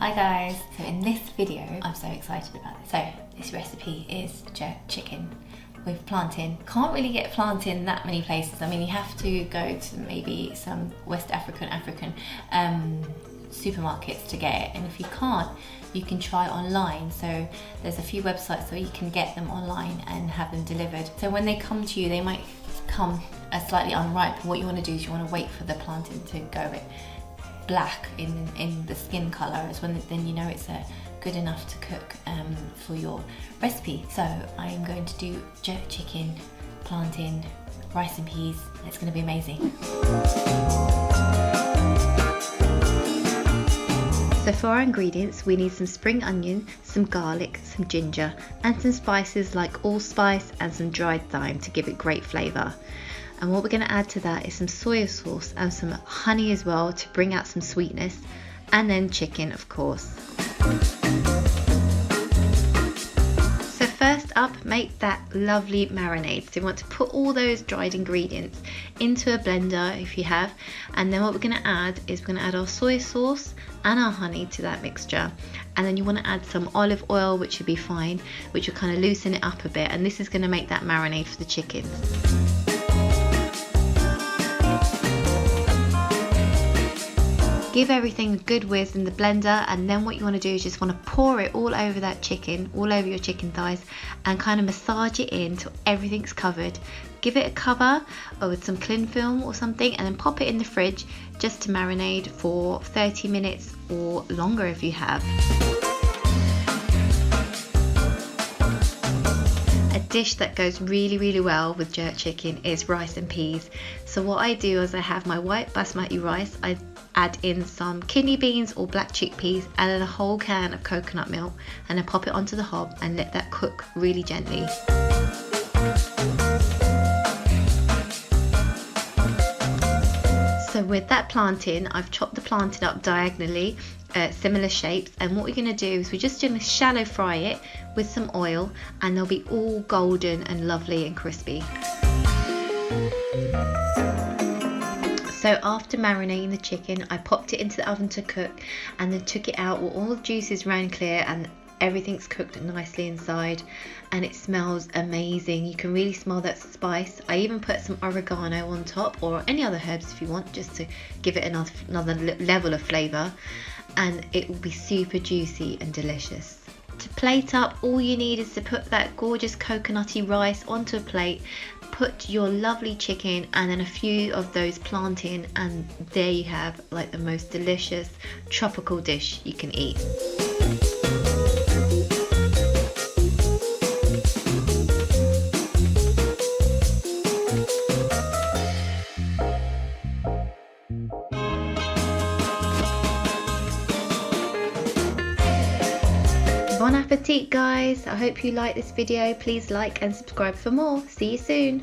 Hi guys, so in this video I'm so excited about this. So this recipe is jerk chicken with plantain. Can't really get plantain that many places. I mean, you have to go to maybe some West African supermarkets to get it, and if you can't, you can try online. So there's a few websites where you can get them online and have them delivered. So when they come to you, they might come slightly unripe, and what you want to do is you want to wait for the plantain to go a bit black in the skin colour, is when then you know it's good enough to cook for your recipe. So I'm going to do jerk chicken, plantain, rice and peas. It's going to be amazing. So for our ingredients, we need some spring onion, some garlic, some ginger, and some spices like allspice and some dried thyme to give it great flavour. And what we're going to add to that is some soy sauce and some honey as well to bring out some sweetness, and then chicken, of course. So first up, make that lovely marinade. So you want to put all those dried ingredients into a blender if you have, and then what we're going to add is we're going to add our soy sauce and our honey to that mixture, and then you want to add some olive oil, which would be fine, which will kind of loosen it up a bit, and this is going to make that marinade for the chicken. Give everything a good whiz in the blender, and then what you want to do is just want to pour it all over that chicken, all over your chicken thighs, and kind of massage it in till everything's covered. Give it a cover or with some cling film or something, and then pop it in the fridge just to marinate for 30 minutes or longer if you have. A dish that goes really well with jerk chicken is rice and peas. So what I do is I have my white basmati rice, I add in some kidney beans or black chickpeas, and then a whole can of coconut milk, and then pop it onto the hob and let that cook really gently. So with that plantain, I've chopped the plantain up diagonally, similar shapes, and what we're going to do is we're just going to shallow fry it with some oil, and they'll be all golden and lovely and crispy. So after marinating the chicken, I popped it into the oven to cook, and then took it out where all the juices ran clear and everything's cooked nicely inside, and it smells amazing. You can really smell that spice. I even put some oregano on top, or any other herbs if you want, just to give it another level of flavour, and it will be super juicy and delicious. To plate up, all you need is to put that gorgeous coconutty rice onto a plate, put your lovely chicken and then a few of those plantain, and there you have like the most delicious tropical dish you can eat. Bon appetit guys! I hope you like this video. Please like and subscribe for more. See you soon!